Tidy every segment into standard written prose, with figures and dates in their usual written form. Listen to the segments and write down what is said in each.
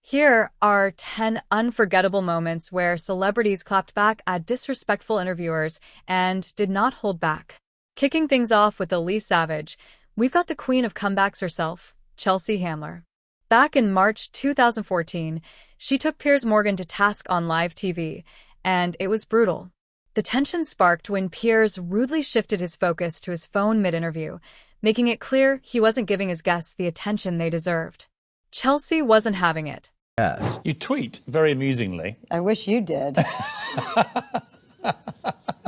Here are 10 unforgettable moments where celebrities clapped back at disrespectful interviewers and did not hold back. Kicking things off with Elise Savage, we've got the queen of comebacks herself, Chelsea Handler. Back in March 2014, she took Piers Morgan to task on live TV, and it was brutal. The tension sparked when Piers rudely shifted his focus to his phone mid-interview, making it clear he wasn't giving his guests the attention they deserved. Chelsea wasn't having it. Yes. You tweet very amusingly. I wish you did. I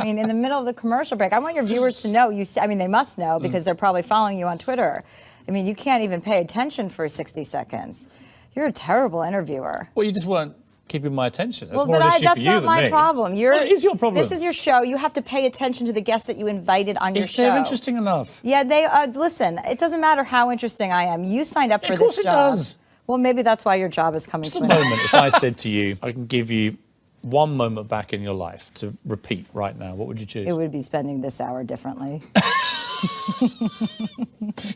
mean, in the middle of the commercial break, I want your viewers to know, they must know because they're probably following you on Twitter. I mean, you can't even pay attention for 60 seconds. You're a terrible interviewer. Well, you just weren't keeping my attention. That's well, more but an issue that's for you not than my me. problem. Well, it is your problem. This is your show. You have to pay attention to the guests that you invited on your show. If they're interesting enough. Yeah, they are. Listen, it doesn't matter how interesting I am. You signed up for this job. Of course it does. Well, maybe that's why your job is coming Just to a an end. moment, if I said to you, I can give you one moment back in your life to repeat right now, what would you choose? It would be spending this hour differently.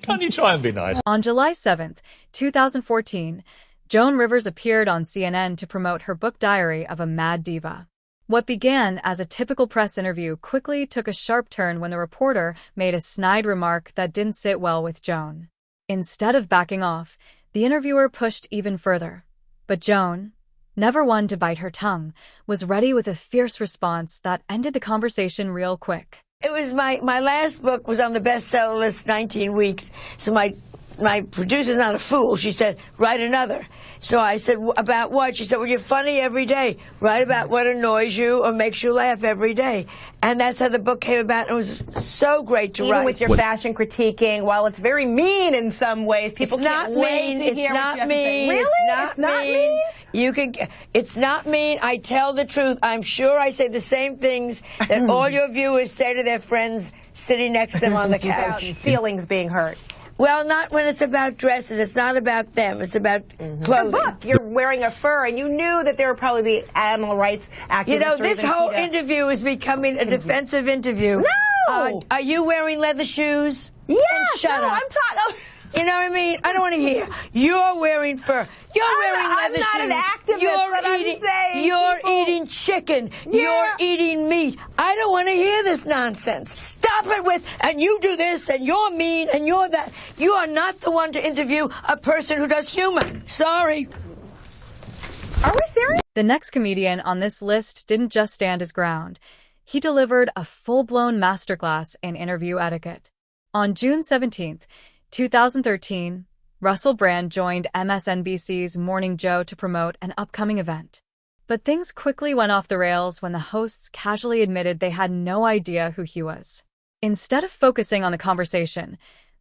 Can't you try and be nice? On July 7th, 2014, Joan Rivers appeared on CNN to promote her book diary of a mad diva. What began as a typical press interview quickly took a sharp turn when the reporter made a snide remark that didn't sit well with Joan. Instead of backing off, the interviewer pushed even further. But Joan, never one to bite her tongue, was ready with a fierce response that ended the conversation real quick. It was my last book was on the bestseller list 19 weeks, so my producer's not a fool. She said, write another. So I said, about what? She said, well, you're funny every day. Write about what annoys you or makes you laugh every day. And that's how the book came about. It was so great to write. Even with your fashion critiquing, while it's very mean in some ways, people can't wait to hear what you have to say. Really? It's not mean. You can. It's not mean. I tell the truth. I'm sure I say the same things that all your viewers say to their friends sitting next to them on the couch. Feelings being hurt. Well, not when it's about dresses. It's not about them. It's about clothing. The book, you're wearing a fur, and you knew that there would probably be animal rights activists. You know, this whole interview is becoming a defensive interview. No! Are you wearing leather shoes? Yes! Shut up. I'm talking. You know what I mean? I don't want to hear. You're wearing fur. You're wearing leather shoes. I'm not an activist, You're eating chicken. Yeah. You're eating meat. I don't want to hear this nonsense. Stop it with, and you do this, and you're mean, and you're that. You are not the one to interview a person who does humor. Sorry. Are we serious? The next comedian on this list didn't just stand his ground. He delivered a full-blown masterclass in interview etiquette. On June 17th, 2013, Russell Brand joined MSNBC's Morning Joe to promote an upcoming event. But things quickly went off the rails when the hosts casually admitted they had no idea who he was. Instead of focusing on the conversation,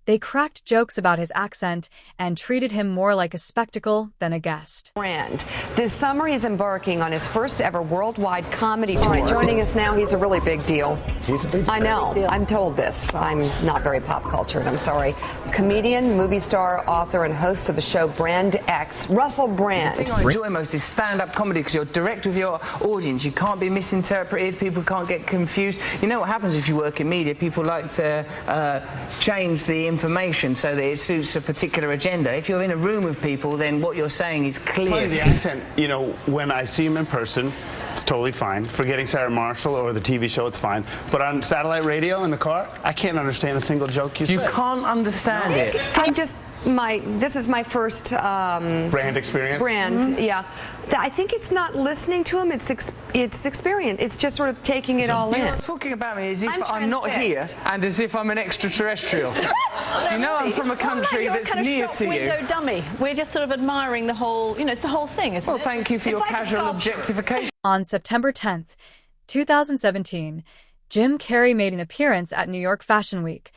they cracked jokes about his accent and treated him more like a spectacle than a guest. Brand. This summer he's embarking on his first ever worldwide comedy tour. Joining us now, he's a really big deal. He's a big deal. I know. I'm told this. I'm not very pop cultured. I'm sorry. Comedian, movie star, author, and host of the show Brand X, Russell Brand. The thing I enjoy most is stand-up comedy because you're direct with your audience. You can't be misinterpreted. People can't get confused. You know what happens if you work in media? People like to change the information so that it suits a particular agenda. If you're in a room with people, then what you're saying is clear. Funny, the accent, you know, when I see him in person, it's totally fine. Forgetting Sarah Marshall or the TV show, it's fine. But on satellite radio in the car, I can't understand a single joke you say. You can't understand it. This is my first Brand experience? Brand, yeah. I think it's not listening to him, it's experience. It's just sort of taking it all in. You're talking about me as if I'm not here and as if I'm an extraterrestrial. You know I'm from a country that's near to you. Window dummy. We're just sort of admiring the whole, it's the whole thing, isn't it? Well, thank you for your casual objectification. On September 10th, 2017, Jim Carrey made an appearance at New York Fashion Week.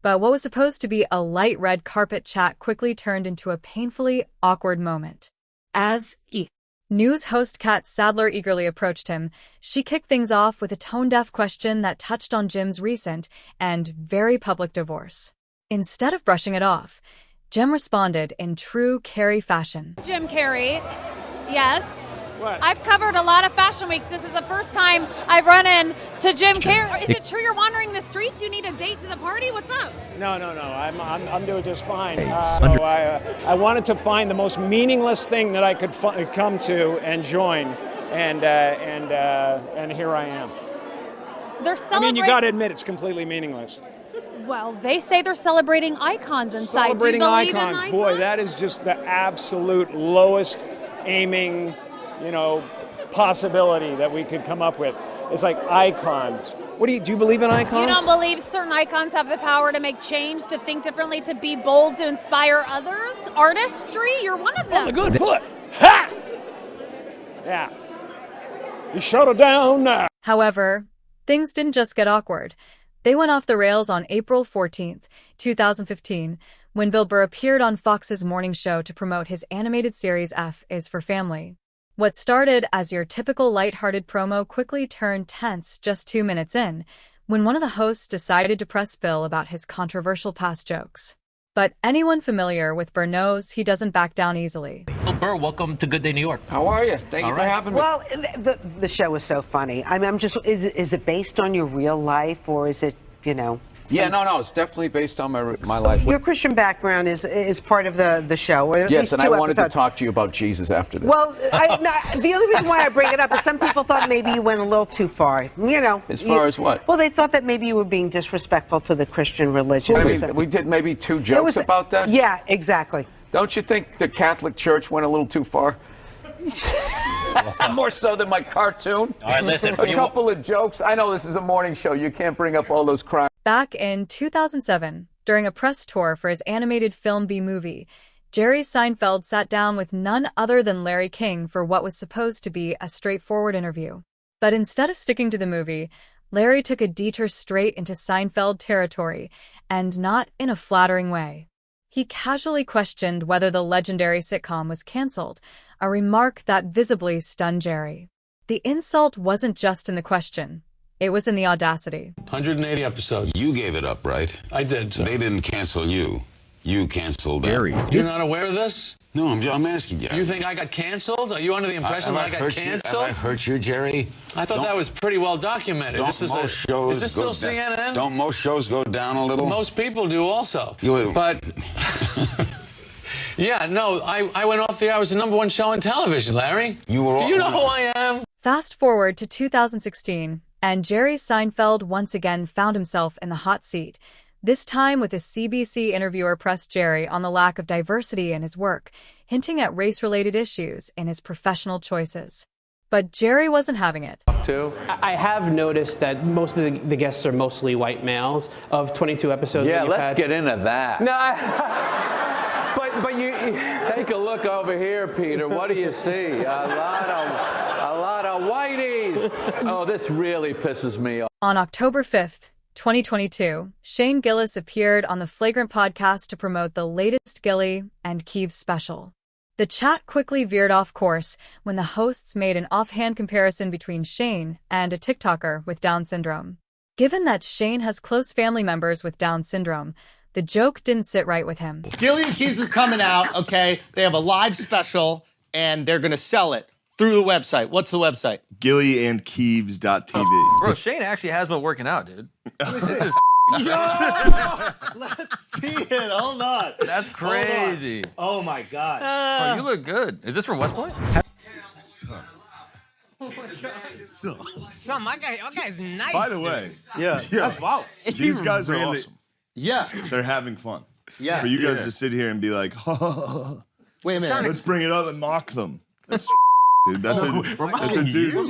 But what was supposed to be a light red carpet chat quickly turned into a painfully awkward moment. As news host Kat Sadler eagerly approached him, she kicked things off with a tone-deaf question that touched on Jim's recent and very public divorce. Instead of brushing it off, Jim responded in true Carrey fashion. Jim Carrey, yes. What? I've covered a lot of fashion weeks. This is the first time I've run into Jim Carrey. Is it true you're wandering the streets? You need a date to the party? What's up? No. I'm doing just fine. So I wanted to find the most meaningless thing that I could come to and join, and here I am. They're celebrating. I mean, you got to admit it's completely meaningless. Well, they say they're celebrating icons inside. Celebrating Do you believe icons, in boy, that is just the absolute lowest aiming, possibility that we could come up with. It's like icons. Do you believe in icons? You don't believe certain icons have the power to make change, to think differently, to be bold, to inspire others? Artistry? You're one of them. On the good foot. Ha! Yeah. You shut it down now. However, things didn't just get awkward. They went off the rails on April 14th, 2015, when Bill Burr appeared on Fox's morning show to promote his animated series F is for Family. What started as your typical lighthearted promo quickly turned tense just 2 minutes in, when one of the hosts decided to press Bill about his controversial past jokes. But anyone familiar with Burr knows he doesn't back down easily. Well, Burr, welcome to Good Day New York. How are you? Thank you for having me. Well, the show is so funny. I mean, I'm just, is it based on your real life, or is it, Yeah, no, it's definitely based on my life. Your Christian background is part of the show. Or at yes, least and two I wanted episodes. to talk to you about Jesus after this. Well, the only reason why I bring it up is some people thought maybe you went a little too far. As far as what? Well, they thought that maybe you were being disrespectful to the Christian religion. I mean, we did maybe 2 jokes about that? Yeah, exactly. Don't you think the Catholic Church went a little too far? More so than my cartoon. All right, listen. A couple of jokes. I know this is a morning show. You can't bring up all those crimes. Back in 2007, during a press tour for his animated film B-Movie, Jerry Seinfeld sat down with none other than Larry King for what was supposed to be a straightforward interview. But instead of sticking to the movie, Larry took a detour straight into Seinfeld territory, and not in a flattering way. He casually questioned whether the legendary sitcom was canceled, a remark that visibly stunned Jerry. The insult wasn't just in the question. It was in the audacity. 180 episodes. You gave it up, right? I did. So. They didn't cancel you. You canceled them. Jerry. You're not aware of this? No, I'm asking you. You think I got canceled? Are you under the impression that I got canceled? Have I hurt you, Jerry? I thought that was pretty well documented. Is this still CNN? Don't most shows go down a little? Most people do also. But... yeah, no, I went off the air. I was the #1 show on television, Larry. Do you know who I am? Fast forward to 2016, and Jerry Seinfeld once again found himself in the hot seat. This time with a CBC interviewer pressed Jerry on the lack of diversity in his work, hinting at race-related issues in his professional choices. But Jerry wasn't having it. I have noticed that most of the guests are mostly white males of 22 episodes that you've had. Yeah, let's get into that. No, but you... Take a look over here, Peter. What do you see? A lot of whiteys. Oh, this really pisses me off. On October 5th, 2022, Shane Gillis appeared on the Flagrant podcast to promote the latest Gilly and Keeves special. The chat quickly veered off course when the hosts made an offhand comparison between Shane and a TikToker with Down syndrome. Given that Shane has close family members with Down syndrome, the joke didn't sit right with him. Gilly and Keeves is coming out, okay? They have a live special, and they're going to sell it through the website. What's the website? GillyandKeeves.tv. Bro, Shane actually has been working out, dude. This is Yo! Let's see it. Hold on. That's crazy. Oh, my God. Bro, you look good. Is this from West Point? Son, my guy's nice. By the way, that's wow. These guys are awesome. Yeah. They're having fun. Yeah. For you guys to sit here and be like, wait a minute. Let's bring it up and mock them. That's dude. That's a dude.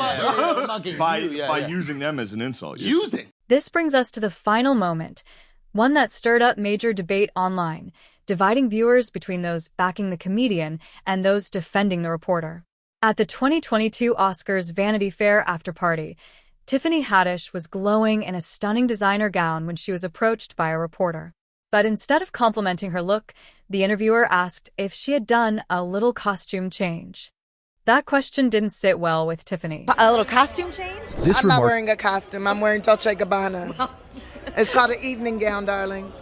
By using them as an insult. This brings us to the final moment, one that stirred up major debate online, dividing viewers between those backing the comedian and those defending the reporter. At the 2022 Oscars Vanity Fair after-party, Tiffany Haddish was glowing in a stunning designer gown when she was approached by a reporter. But instead of complimenting her look, the interviewer asked if she had done a little costume change. That question didn't sit well with Tiffany. A little costume change? I'm not wearing a costume. I'm wearing Dolce & Gabbana. It's called an evening gown, darling.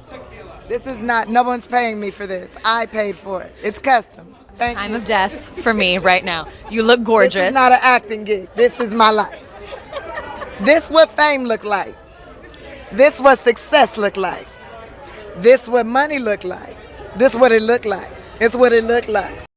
This is not, no one's paying me for this. I paid for it. It's custom. Time of death for me right now. You look gorgeous. This is not an acting gig. This is my life. This what fame look like. This what success look like. This what money look like. This what it look like. It's what it look like.